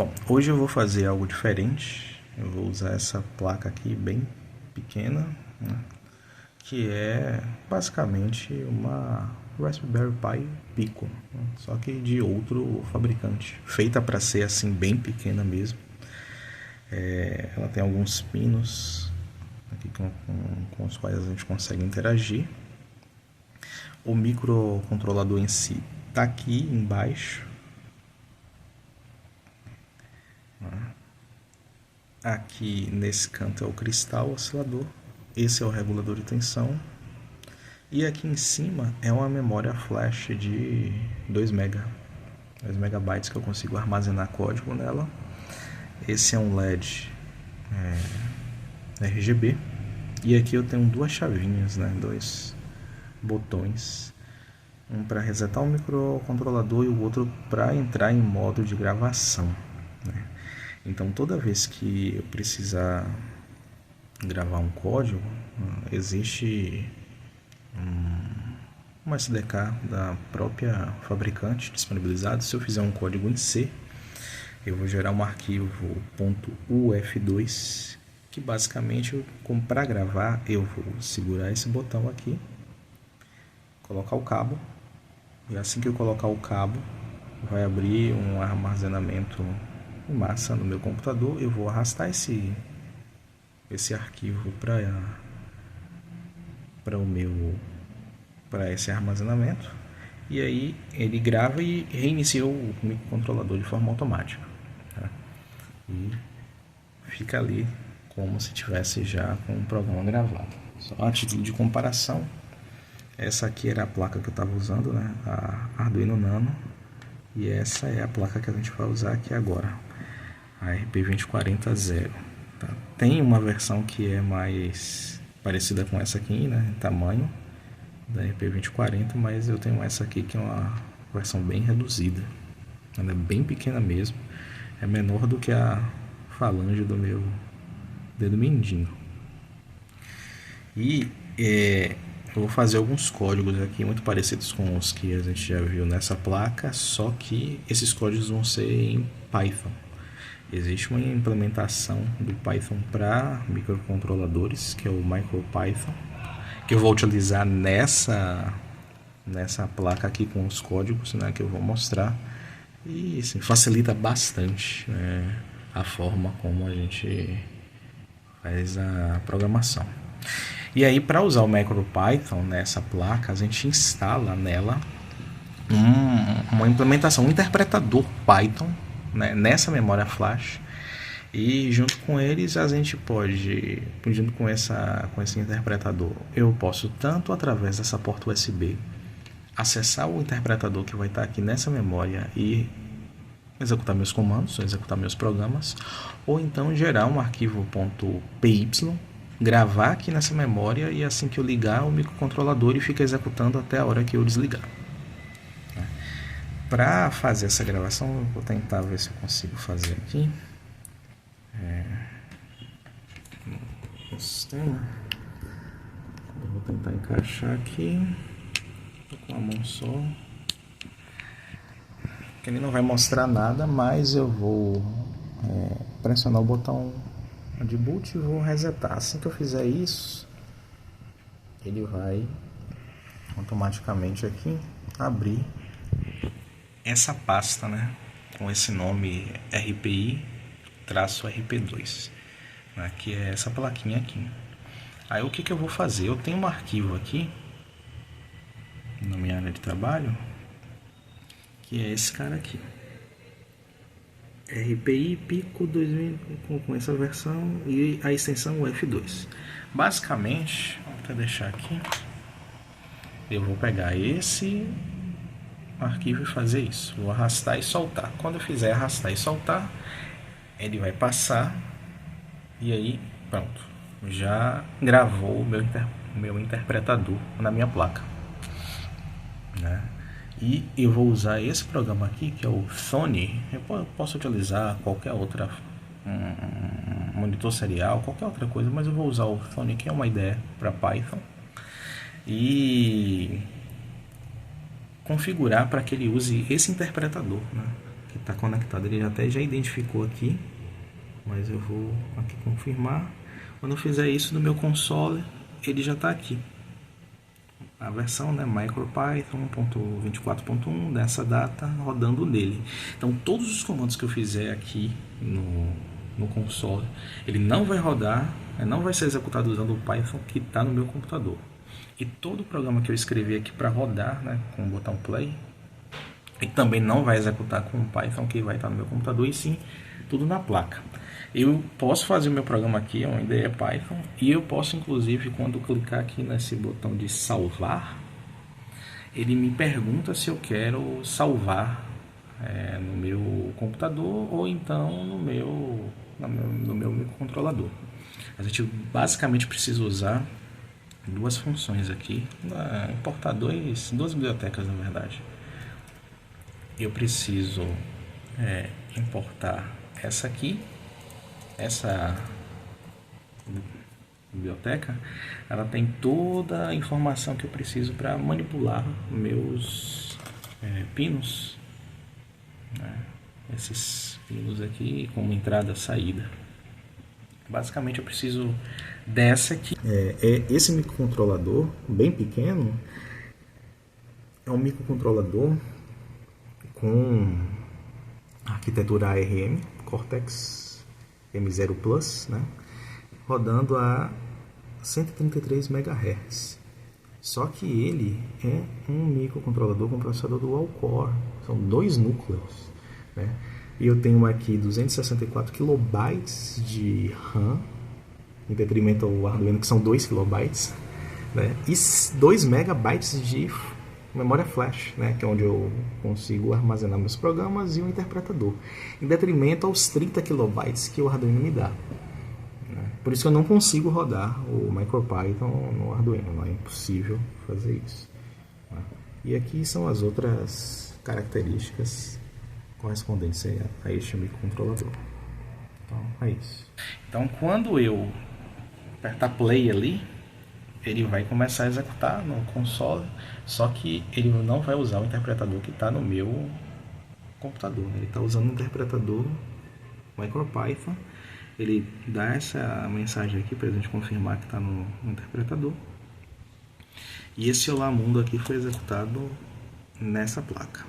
Bom, hoje eu vou fazer algo diferente. Eu vou usar essa placa aqui bem pequena, né, que é basicamente uma Raspberry Pi Pico, né, só que de outro fabricante, feita para ser assim bem pequena mesmo. Ela tem alguns pinos aqui com os quais a gente consegue interagir. O microcontrolador em si está aqui embaixo. Aqui nesse canto é o cristal oscilador. Esse é o regulador de tensão. E aqui em cima é uma memória flash de 2 megabytes que eu consigo armazenar código nela. Esse é um LED RGB. E aqui eu tenho duas chavinhas, né? Dois botões. Um para resetar o microcontrolador e o outro para entrar em modo de gravação, né? Então toda vez que eu precisar gravar um código, existe um SDK da própria fabricante disponibilizado. Se eu fizer um código em C, eu vou gerar um arquivo .uf2, que basicamente, como para gravar, eu vou segurar esse botão aqui, colocar o cabo, e assim que eu colocar o cabo, vai abrir um armazenamento em massa no meu computador. Eu vou arrastar esse arquivo para esse armazenamento, e aí ele grava e reinicia o microcontrolador de forma automática, tá? E fica ali como se tivesse já com o programa gravado. Só a título de comparação, essa aqui era a placa que eu estava usando, né? A Arduino Nano, e essa é a placa que a gente vai usar aqui agora, a RP2040 tá? Tem uma versão que é mais parecida com essa aqui, né, em tamanho, da RP2040, mas eu tenho essa aqui que é uma versão bem reduzida. Ela é bem pequena mesmo, é menor do que a falange do meu dedo mindinho. E eu vou fazer alguns códigos aqui muito parecidos com os que a gente já viu nessa placa, só que esses códigos vão ser em Python. Existe uma implementação do Python para microcontroladores, que é o MicroPython, que eu vou utilizar nessa placa aqui com os códigos, né, que eu vou mostrar. E assim, facilita bastante, né, a forma como a gente faz a programação. E aí, para usar o MicroPython nessa placa, a gente instala nela uma implementação, um interpretador Python, né, nessa memória flash, e junto com eles a gente pode, junto com esse interpretador, eu posso tanto através dessa porta USB acessar o interpretador que vai estar aqui nessa memória e executar meus comandos, executar meus programas, ou então gerar um arquivo .py, gravar aqui nessa memória, e assim que eu ligar o microcontrolador ele fica executando até a hora que eu desligar. Para fazer essa gravação, eu vou tentar ver se eu consigo fazer aqui. No sistema. Eu vou tentar encaixar aqui. Tô com a mão só. Que ele não vai mostrar nada, mas eu vou pressionar o botão de boot e vou resetar. Assim que eu fizer isso, ele vai automaticamente aqui abrir essa pasta, né, com esse nome RPI-RP2, né, que é essa plaquinha aqui. Aí o que eu vou fazer? Eu tenho um arquivo aqui na minha área de trabalho, que é esse cara aqui, RPI Pico 2000, com essa versão e a extensão F2. Basicamente, vou até deixar aqui, eu vou pegar esse arquivo e fazer isso. Vou arrastar e soltar. Quando eu fizer arrastar e soltar, ele vai passar, e aí pronto, já gravou o meu interpretador na minha placa, né? E eu vou usar esse programa aqui, que é o Sony. Eu posso utilizar qualquer outra, monitor serial, qualquer outra coisa, mas eu vou usar o Sony, que é uma ideia para Python, e configurar para que ele use esse interpretador, né? que está conectado. Ele até já identificou aqui, mas eu vou aqui confirmar. Quando eu fizer isso no meu console, ele já está aqui. A versão, né, MicroPython 1.24.1 dessa data rodando nele. Então todos os comandos que eu fizer aqui no console, ele não vai rodar, não vai ser executado usando o Python que está no meu computador. E todo o programa que eu escrevi aqui para rodar, né, com o botão play, ele também não vai executar com o Python que vai estar no meu computador, e sim tudo na placa. Eu posso fazer o meu programa aqui, uma ideia é Python, e eu posso, inclusive, quando clicar aqui nesse botão de salvar, ele me pergunta se eu quero salvar no meu computador ou então no meu microcontrolador. A gente basicamente precisa usar duas funções aqui, importar duas bibliotecas, na verdade. Eu preciso importar essa aqui. Essa biblioteca, ela tem toda a informação que eu preciso para manipular meus pinos, né? Esses pinos aqui como entrada e saída. Basicamente eu preciso dessa aqui. Esse microcontrolador bem pequeno é um microcontrolador com arquitetura ARM Cortex M0 Plus, né? Rodando a 133 MHz. Só que ele é um microcontrolador com processador dual core, são 2 núcleos, né? E eu tenho aqui 264 KB de RAM, em detrimento ao Arduino que são 2 KB, né? E 2 MB de memória flash, né, que é onde eu consigo armazenar meus programas, e um interpretador, em detrimento aos 30 KB que o Arduino me dá, né? Por isso que eu não consigo rodar o MicroPython no Arduino, não é impossível fazer isso, né? E aqui são as outras características correspondentes a este microcontrolador. Então é isso. Então quando eu apertar play ali, ele vai começar a executar no console, só que ele não vai usar o interpretador que está no meu computador. Ele está usando o interpretador MicroPython. Ele dá essa mensagem aqui para a gente confirmar que está no interpretador. E esse Olá Mundo aqui foi executado nessa placa.